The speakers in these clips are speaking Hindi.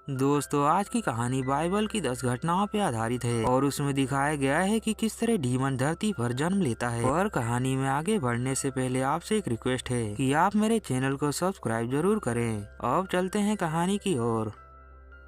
दोस्तों, आज की कहानी बाइबल की 10 घटनाओं पे आधारित है और उसमें दिखाया गया है कि किस तरह डीमन धरती पर जन्म लेता है। और कहानी में आगे बढ़ने से पहले आपसे एक रिक्वेस्ट है कि आप मेरे चैनल को सब्सक्राइब जरूर करें। अब चलते हैं कहानी की ओर।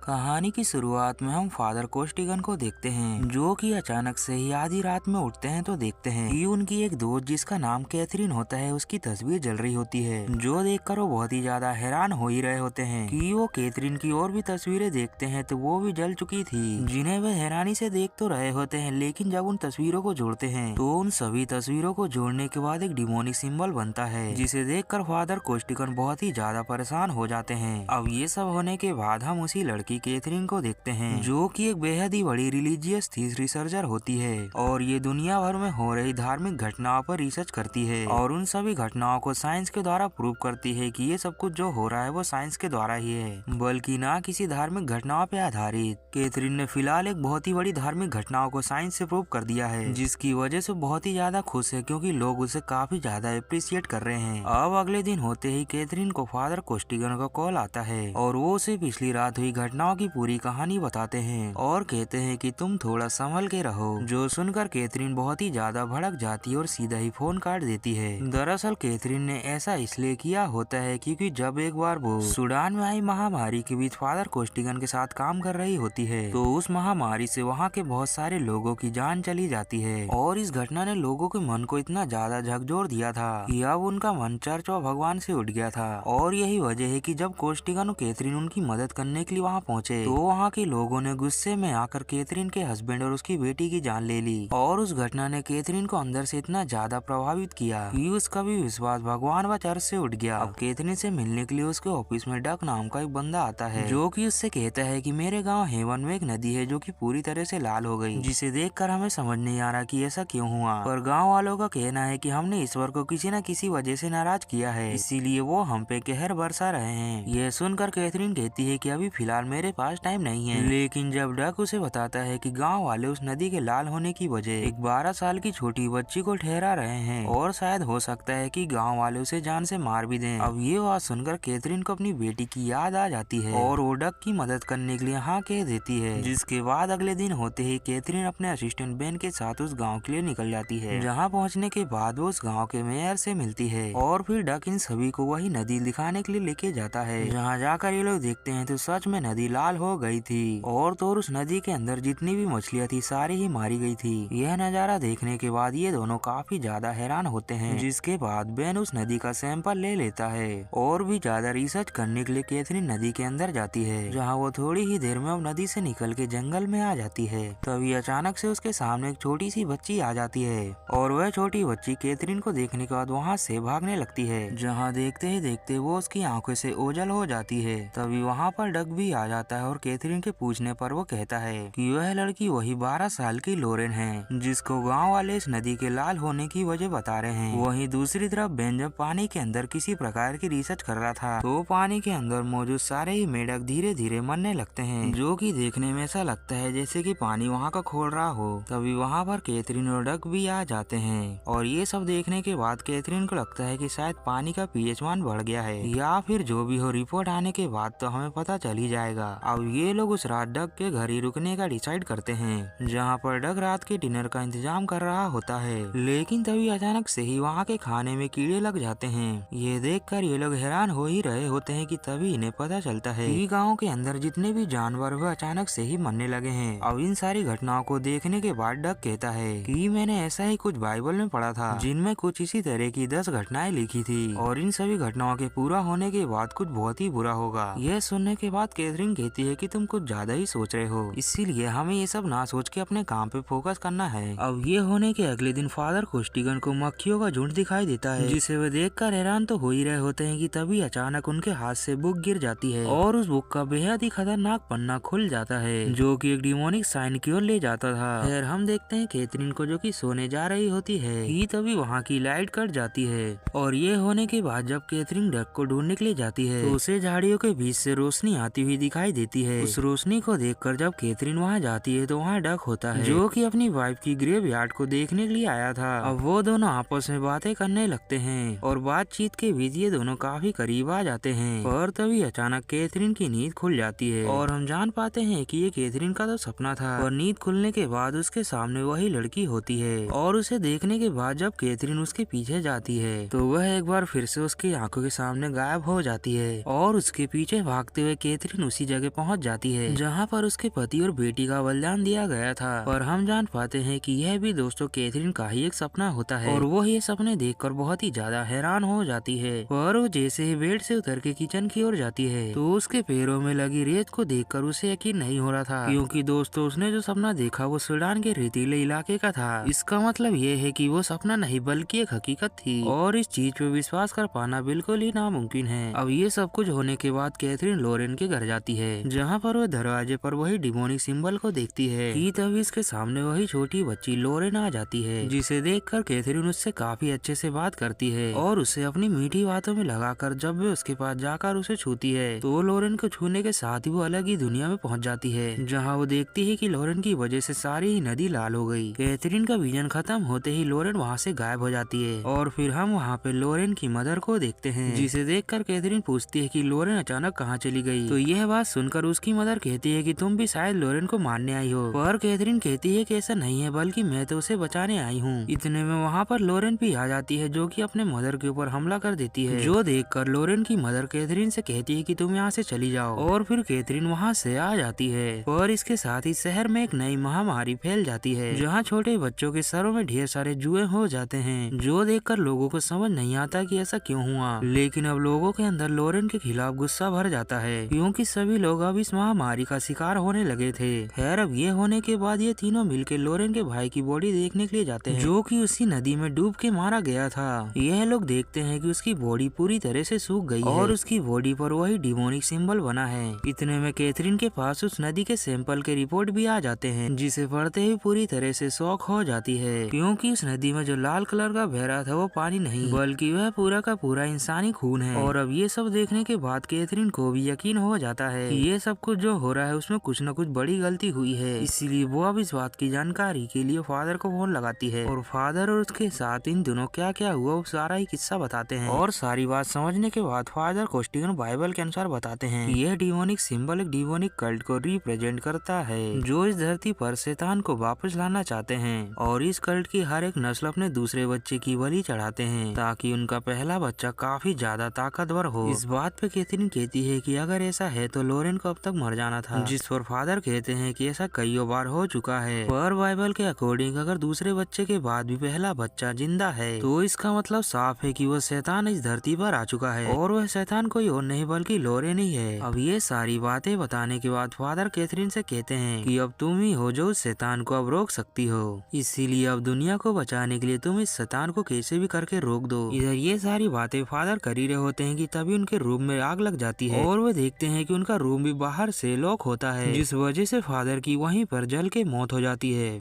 कहानी की शुरुआत में हम फादर कोस्टिगन को देखते हैं, जो कि अचानक से ही आधी रात में उठते हैं तो देखते हैं कि उनकी एक दोस्त जिसका नाम कैथरीन होता है उसकी तस्वीर जल रही होती है। जो देखकर वो बहुत ही ज्यादा हैरान हो ही रहे होते हैं कि वो कैथरीन की और भी तस्वीरें देखते हैं तो वो भी जल चुकी थी, जिन्हें वे हैरानी से देख तो रहे होते हैं। लेकिन जब उन तस्वीरों को जोड़ते हैं तो उन सभी तस्वीरों को जोड़ने के बाद एक डिमोनिक सिंबल बनता है, जिसे देखकर फादर कोस्टिगन बहुत ही ज्यादा परेशान हो जाते हैं। अब ये सब होने के बाद हम उसी लड़की कैथरीन को देखते हैं, जो कि एक बेहद ही बड़ी रिलीजियस थी रिसर्चर होती है और ये दुनिया भर में हो रही धार्मिक घटनाओं पर रिसर्च करती है और उन सभी घटनाओं को साइंस के द्वारा प्रूव करती है कि ये सब कुछ जो हो रहा है वो साइंस के द्वारा ही है, बल्कि ना किसी धार्मिक घटनाओं पे आधारित। कैथरीन ने फिलहाल एक बहुत ही बड़ी धार्मिक घटनाओं को साइंस से प्रूव कर दिया है, जिसकी वजह से बहुत ही ज्यादा खुश है क्योंकि लोग उसे काफी ज्यादा अप्रिशिएट कर रहे हैं। अब अगले दिन होते ही कैथरीन को फादर कोस्टिगन का कॉल आता है और वो उसे पिछली रात हुई घटनाओं की पूरी कहानी बताते हैं और कहते हैं कि तुम थोड़ा संभल के रहो। जो सुनकर कैथरीन बहुत ही ज्यादा भड़क जाती है और सीधा ही फोन काट देती है। दरअसल कैथरीन ने ऐसा इसलिए किया होता है क्योंकि जब एक बार वो सूडान में आई महामारी के बीच फादर कोस्टिगन के साथ काम कर रही होती है तो उस महामारी से वहाँ के बहुत सारे लोगों की जान चली जाती है और इस घटना ने लोगों के मन को इतना ज्यादा झकझोर दिया था कि अब उनका मन चर्च और भगवान से उठ गया था। और यही वजह है कि जब कोस्टिगन और कैथरीन उनकी मदद करने के लिए वहाँ पहुँचे तो वहाँ के लोगों ने गुस्से में आकर कैथरीन के हस्बैंड और उसकी बेटी की जान ले ली। और उस घटना ने कैथरीन को अंदर से इतना ज्यादा प्रभावित किया कि उसका भी विश्वास भगवान व चर्च से उठ गया। अब कैथरीन से मिलने के लिए उसके ऑफिस में डक नाम का एक बंदा आता है, जो कि उससे कहता है कि मेरे गांव हेवन में एक नदी है जो कि पूरी तरह से लाल हो गई, जिसे देखकर हमें समझ नहीं आ रहा कि ऐसा क्यों हुआ। पर गाँव वालों का कहना है कि हमने ईश्वर को किसी न किसी वजह से नाराज किया है, इसीलिए वो हम पे कहर बरसा रहे हैं। यह सुनकर कैथरीन कहती है कि अभी फिलहाल मेरे पास टाइम नहीं है। लेकिन जब डक उसे बताता है कि गांव वाले उस नदी के लाल होने की वजह एक 12 साल की छोटी बच्ची को ठहरा रहे हैं और शायद हो सकता है कि गांव वाले उसे जान से मार भी दें। अब ये बात सुनकर कैथरीन को अपनी बेटी की याद आ जाती है और वो डक की मदद करने के लिए हाँ कह देती है। जिसके बाद अगले दिन होते ही कैथरीन अपने असिस्टेंट बेन के साथ उस गाँव के लिए निकल जाती है, जहाँ पहुँचने के बाद वो उस गाँव के मेयर से मिलती है और फिर डक इन सभी को वही नदी दिखाने के लिए लेके जाता है। जहाँ जाकर ये लोग देखते हैं तो सच में नदी लाल हो गई थी और तो उस नदी के अंदर जितनी भी मछलियाँ थी सारी ही मारी गई थी। यह नजारा देखने के बाद ये दोनों काफी ज्यादा हैरान होते हैं, जिसके बाद बेन उस नदी का सैंपल ले लेता है और भी ज्यादा रिसर्च करने के लिए कैथरीन नदी के अंदर जाती है, जहाँ वो थोड़ी ही देर में अब नदी से निकल के जंगल में आ जाती है। तभी अचानक से उसके सामने एक छोटी सी बच्ची आ जाती है और वह छोटी बच्ची कैथरीन को देखने के बाद वहाँ से भागने लगती है, जहाँ देखते ही देखते वो उसकी आंखों से ओझल हो जाती है। तभी वहाँ पर डक भी आ जाता है और कैथरीन के पूछने पर वो कहता है कि वह लड़की वही 12 साल की लोरेन है, जिसको गांव वाले इस नदी के लाल होने की वजह बता रहे हैं। वहीं दूसरी तरफ बेन जब पानी के अंदर किसी प्रकार की रिसर्च कर रहा था तो पानी के अंदर मौजूद सारे ही मेढक धीरे धीरे मरने लगते हैं, जो कि देखने में ऐसा लगता है जैसे कि पानी वहाँ का खोल रहा हो। तभी वहाँ पर कैथरीन और डक भी आ जाते हैं और ये सब देखने के बाद कैथरीन को लगता है कि शायद पानी का पीएच मान बढ़ गया है या फिर जो भी हो, रिपोर्ट आने के बाद तो हमें पता चल ही जाएगा। अब ये लोग उस रात डक के घर ही रुकने का डिसाइड करते हैं, जहाँ पर डक रात के डिनर का इंतजाम कर रहा होता है। लेकिन तभी अचानक से ही वहाँ के खाने में कीड़े लग जाते हैं। ये देखकर ये लोग हैरान हो ही रहे होते हैं कि तभी इन्हें पता चलता है कि गाँव के अंदर जितने भी जानवर वह अचानक से ही मरने लगे हैं। अब इन सारी घटनाओं को देखने के बाद डक कहता है कि मैंने ऐसा ही कुछ बाइबल में पढ़ा था, जिनमें कुछ इसी तरह की 10 घटनाएं लिखी थी और इन सभी घटनाओं के पूरा होने के बाद कुछ बहुत ही बुरा होगा। यह सुनने के बाद कैथरीन कहती है कि तुम कुछ ज्यादा ही सोच रहे हो, इसीलिए हमें ये सब ना सोच के अपने काम पे फोकस करना है। अब ये होने के अगले दिन फादर कोस्टिगन को मक्खियों का झुंड दिखाई देता है, जिसे वे देखकर हैरान तो हो ही रहे होते हैं कि तभी अचानक उनके हाथ से बुक गिर जाती है और उस बुक का बेहद ही खतरनाक पन्ना खुल जाता है, जो कि एक डिमोनिक साइन की ओर ले जाता था। फिर हम देखते हैं कैथरीन को जो कि सोने जा रही होती है कि तभी वहाँ की लाइट कट जाती है और ये होने के बाद जब कैथरीन डक को ढूंढने के लिए जाती है तो उसे झाड़ियों के बीच से रोशनी आती हुई दिखाई दिखाई देती है। उस रोशनी को देखकर जब कैथरीन वहाँ जाती है तो वहाँ डक होता है, जो कि अपनी वाइफ की ग्रेवयार्ड को देखने के लिए आया था। अब वो दोनों आपस में बातें करने लगते हैं और बातचीत के बीच ये दोनों काफी करीब आ जाते हैं। पर तभी अचानक कैथरीन की नींद खुल जाती है और हम जान पाते हैं कि ये कैथरीन का तो सपना था। और नींद खुलने के बाद उसके सामने वही लड़की होती है और उसे देखने के बाद जब कैथरीन उसके पीछे जाती है तो वह एक बार फिर से उसकी आंखों के सामने गायब हो जाती है और उसके पीछे भागते हुए कैथरीन उसी जगह पहुंच जाती है जहां पर उसके पति और बेटी का बलिदान दिया गया था। पर हम जान पाते हैं कि यह भी दोस्तों कैथरीन का ही एक सपना होता है और वो ये सपने देखकर बहुत ही ज्यादा हैरान हो जाती है। और वो जैसे ही बेड से उतर के किचन की ओर जाती है तो उसके पैरों में लगी रेत को देखकर उसे यकीन नहीं हो रहा था, क्योंकि दोस्तों उसने जो सपना देखा वो सूडान के रेतीले इलाके का था। इसका मतलब ये है कि वो सपना नहीं बल्कि एक हकीकत थी और इस चीज पे विश्वास कर पाना बिल्कुल ही नामुमकिन है। अब ये सब कुछ होने के बाद कैथरीन लोरेन के घर जाती है, जहाँ पर वह दरवाजे पर वही डिमोनिक सिंबल को देखती है कि तभी इसके सामने वही छोटी बच्ची लोरेन आ जाती है, जिसे देखकर कैथरीन उससे काफी अच्छे से बात करती है और उसे अपनी मीठी बातों में लगाकर जब वे उसके पास जाकर उसे छूती है तो लोरेन को छूने के साथ ही वो अलग ही दुनिया में पहुंच जाती है, जहाँ वो देखती है कि लोरेन की वजह से सारी ही नदी लाल हो गई। कैथरीन का विजन खत्म होते ही लोरेन वहाँ से गायब हो जाती है और फिर हम वहाँ पे लोरेन की मदर को देखते हैं, जिसे देखकर कैथरीन पूछती है कि लोरेन अचानक कहाँ चली गई। तो यह बात सुनकर उसकी मदर कहती है कि तुम भी शायद लोरेन को मारने आई हो, पर कैथरीन कहती है कि ऐसा नहीं है बल्कि मैं तो उसे बचाने आई हूँ। इतने में वहाँ पर लोरेन भी आ जाती है, जो कि अपने मदर के ऊपर हमला कर देती है, जो देखकर लोरेन की मदर कैथरीन से कहती है कि तुम यहाँ से चली जाओ और फिर कैथरीन वहाँ से आ जाती है। और इसके साथ ही शहर में एक नई महामारी फैल जाती है, जहाँ छोटे बच्चों के सरों में ढेर सारे जुए हो जाते हैं, जो देखकर लोगों को समझ नहीं आता कि ऐसा क्यों हुआ। लेकिन अब लोगों के अंदर लोरेन के खिलाफ गुस्सा भर जाता है, क्योंकि सभी लोग अब इस महामारी का शिकार होने लगे थे। खैर अब ये होने के बाद ये तीनों मिलकर लोरेन के भाई की बॉडी देखने के लिए जाते हैं, जो कि उसी नदी में डूब के मारा गया था। यह लोग देखते हैं कि उसकी बॉडी पूरी तरह से सूख गई है और उसकी बॉडी पर वही डिमोनिक सिंबल बना है। इतने में कैथरीन के पास उस नदी के सैंपल के रिपोर्ट भी आ जाते हैं, जिसे पढ़ते ही पूरी तरह से शॉक हो जाती है, क्योंकि उस नदी में जो लाल कलर का बह रहा था वो पानी नहीं बल्कि वह पूरा का पूरा इंसानी खून है। और अब ये सब देखने के बाद कैथरीन को भी यकीन हो जाता है कि ये सब कुछ जो हो रहा है उसमें कुछ न कुछ बड़ी गलती हुई है। इसीलिए वो अब इस बात की जानकारी के लिए फादर को फोन लगाती है और फादर और उसके साथ इन दोनों क्या क्या हुआ वो सारा ही किस्सा बताते हैं। और सारी बात समझने के बाद फादर कोस्टिगन बाइबल के अनुसार बताते हैं कि यह डिमोनिक सिंबल एक डिमोनिक कल्ट को रिप्रेजेंट करता है, जो इस धरती पर शैतान को वापस लाना चाहते हैं। और इस कल्ट की हर एक नस्ल अपने दूसरे बच्चे की बलि चढ़ाते हैं ताकि उनका पहला बच्चा काफी ज्यादा ताकतवर हो। इस बात पे कैथरीन कहती है कि अगर ऐसा है तो लोरेन को अब तक मर जाना था, जिस पर फादर कहते हैं कि ऐसा कई बार हो चुका है। पर बाइबल के अकॉर्डिंग अगर दूसरे बच्चे के बाद भी पहला बच्चा जिंदा है तो इसका मतलब साफ है कि वह शैतान इस धरती पर आ चुका है और वह शैतान कोई और नहीं बल्कि लोरेन ही है। अब ये सारी बातें बताने के बाद फादर कैथरीन से कहते हैं कि अब तुम ही हो जो उस शैतान को अब रोक सकती हो, इसीलिए अब दुनिया को बचाने के लिए तुम इस शैतान को कैसे भी करके रोक दो। इधर ये सारी बातें फादर कर ही रहे होते हैं कि तभी उनके रूम में आग लग जाती है और वो देखते हैं कि उनका रूम भी बाहर से लॉक होता है, जिस वजह से फादर की वहीं पर जल के मौत हो जाती है।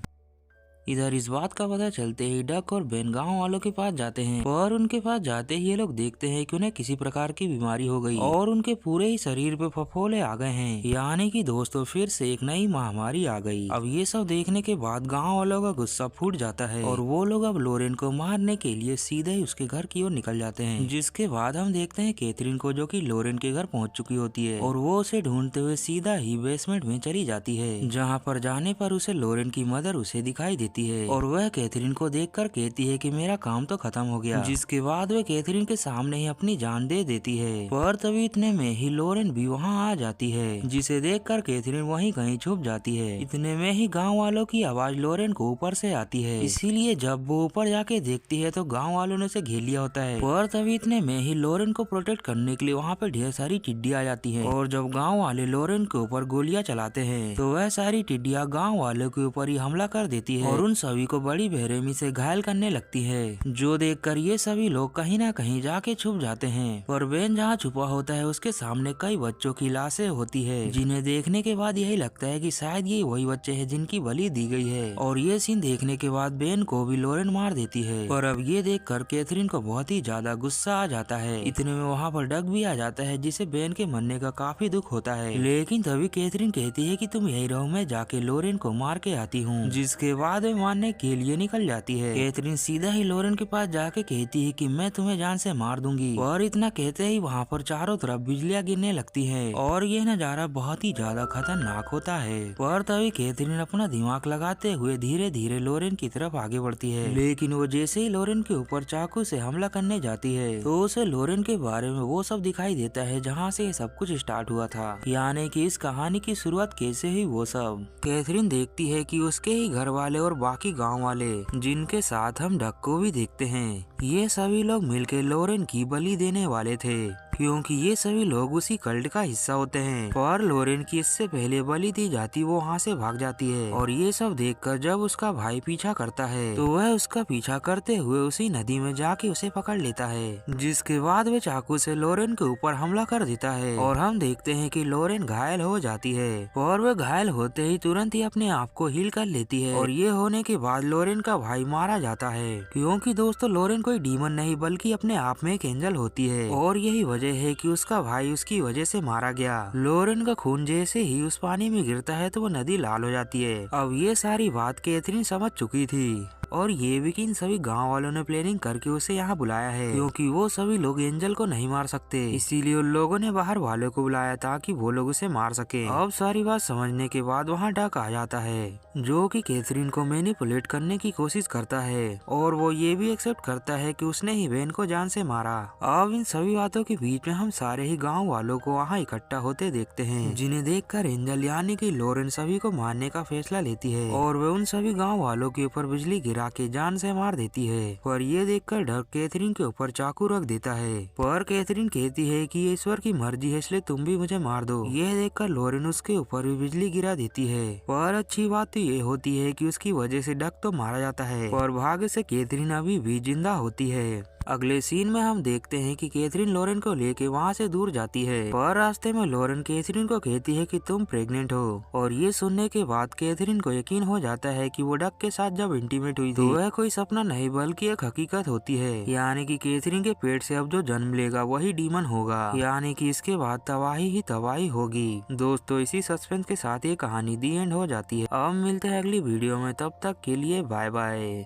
इधर इस बात का पता चलते ही डक और बेन गांव वालों के पास जाते हैं, पर उनके पास जाते ही ये लोग देखते हैं कि उन्हें किसी प्रकार की बीमारी हो गई और उनके पूरे ही शरीर पे फफोले आ गए हैं, यानी कि दोस्तों फिर से एक नई महामारी आ गई। अब ये सब देखने के बाद गांव वालों का गुस्सा फूट जाता है और वो लोग अब लोरेन को मारने के लिए सीधे ही उसके घर की ओर निकल जाते हैं, जिसके बाद हम देखते हैं कैथरीन को, जो कि लोरेन के घर पहुंच चुकी होती है और वो उसे ढूंढते हुए सीधा ही बेसमेंट में चली जाती है, जहाँ पर जाने पर उसे लोरेन की मदर उसे दिखाई देती है और वह कैथरीन को देखकर कहती है कि मेरा काम तो खत्म हो गया, जिसके बाद वह कैथरीन के सामने ही अपनी जान दे देती है। पर तभी इतने में ही लोरेन भी वहां आ जाती है, जिसे देखकर कैथरीन वहीं कहीं छुप जाती है। इतने में ही गांव वालों की आवाज लोरेन को ऊपर से आती है, इसीलिए जब वो ऊपर जाके देखती है तो गाँव वालों ने उसे घेर लिया होता है। पर तभी इतने में ही लोरेन को प्रोटेक्ट करने के लिए वहाँ पे ढेर सारी टिड्डियाँ आ जाती है और जब गाँव वाले लोरेन के ऊपर गोलियां चलाते हैं तो वह सारी टिड्डियाँ गाँव वालों के ऊपर ही हमला कर देती है और उन सभी को बड़ी बेरहमी से घायल करने लगती है, जो देखकर ये सभी लोग कहीं ना कहीं जाके छुप जाते हैं। और बेन जहाँ छुपा होता है उसके सामने कई बच्चों की लाशें होती है, जिन्हें देखने के बाद यही लगता है कि शायद ये वही बच्चे हैं जिनकी बलि दी गई है। और ये सीन देखने के बाद बेन को भी लोरेन मार देती है। और अब ये देखकर कैथरीन को बहुत ही ज्यादा गुस्सा आ जाता है। इतने में वहाँ पर डग भी आ जाता है, जिसे बेन के मरने का काफी दुख होता है। लेकिन तभी कैथरीन कहती है कि तुम यही रहो, मैं जाके लोरेन को मार के आती हूँ। जिसके बाद वे मारने के लिए निकल जाती है। कैथरीन सीधा ही लोरेन के पास जाके कहती है कि मैं तुम्हें जान से मार दूंगी। और इतना कहते ही वहाँ पर चारों तरफ बिजलियाँ गिरने लगती है और ये नजारा बहुत ही ज्यादा खतरनाक होता है। पर तभी कैथरीन अपना दिमाग लगाते हुए धीरे धीरे लोरेन की तरफ आगे बढ़ती है। लेकिन वो जैसे ही लोरेन के ऊपर चाकू से हमला करने जाती है तो उसे लोरेन के बारे में वो सब दिखाई देता है जहाँ से सब कुछ स्टार्ट हुआ था, यानी कि इस कहानी की शुरुआत कैसे हुई वो सब। कैथरीन देखती है कि उसके ही घर वाले और बाकी गांव वाले, जिनके साथ हम डक को भी देखते हैं, ये सभी लोग मिलकर लोरेन की बलि देने वाले थे, क्योंकि ये सभी लोग उसी कल्ट का हिस्सा होते हैं। पर लोरेन की इससे पहले बलि दी जाती वो वहाँ से भाग जाती है। और ये सब देखकर जब उसका भाई पीछा करता है तो वह उसका पीछा करते हुए उसी नदी में जाके उसे पकड़ लेता है, जिसके बाद वह चाकू से लोरेन के ऊपर हमला कर देता है। और हम देखते हैं कि लोरेन घायल हो जाती है और वह घायल होते ही तुरंत ही अपने आप को हील कर लेती है। और ये होने के बाद लोरेन का भाई मारा जाता है, क्योंकि दोस्तों लोरेन कोई डीमन नहीं बल्कि अपने आप में एक एंजल होती है। और यही वजह है कि उसका भाई उसकी वजह से मारा गया। लोरेन का खून जैसे ही उस पानी में गिरता है तो वो नदी लाल हो जाती है। अब ये सारी बात कैथरीन समझ चुकी थी और ये भी कि इन सभी गांव वालों ने प्लानिंग करके उसे यहाँ बुलाया है, क्योंकि वो सभी लोग एंजल को नहीं मार सकते। इसीलिए उन लोगों ने बाहर वालों को बुलाया ताकि वो लोग उसे मार सके। अब सारी बात समझने के बाद वहाँ डक आ जाता है, जो कि कैथरीन को मैनिपुलेट करने की कोशिश करता है और वो ये भी एक्सेप्ट करता है कि उसने ही बेन को जान से मारा। अब इन सभी बातों के बीच में हम सारे ही गाँव वालों को वहाँ इकट्ठा होते देखते हैं, जिन्हें देखकर एंजल यानी कि लोरेन सभी को मारने का फैसला लेती है और वे उन सभी गाँव वालों के ऊपर बिजली गिरा के जान से मार देती है। पर ये देखकर डक कैथरीन के ऊपर चाकू रख देता है, पर कैथरीन कहती है कि ये ईश्वर की मर्जी है, इसलिए तुम भी मुझे मार दो। यह देखकर लोरेन उसके ऊपर भी बिजली गिरा देती है। पर अच्छी बात तो ये होती है कि उसकी वजह से डक तो मारा जाता है, पर भाग्य से कैथरीन अभी भी जिंदा होती है। अगले सीन में हम देखते हैं कि कैथरीन लोरेन को लेके वहाँ से दूर जाती है, पर रास्ते में लोरेन कैथरीन को कहती है कि तुम प्रेग्नेंट हो। और ये सुनने के बाद कैथरीन को यकीन हो जाता है कि वो डक के साथ जब इंटीमेट हुई थी तो वह कोई सपना नहीं बल्कि एक हकीकत होती है, यानी कि कैथरीन के पेट से अब जो जन्म लेगा वही डीमन होगा, यानी कि इसके बाद तबाही ही तबाही होगी। दोस्तों इसी सस्पेंस के साथ ये कहानी दी एंड हो जाती है। अब मिलते हैं अगली वीडियो में, तब तक के लिए बाय बाय।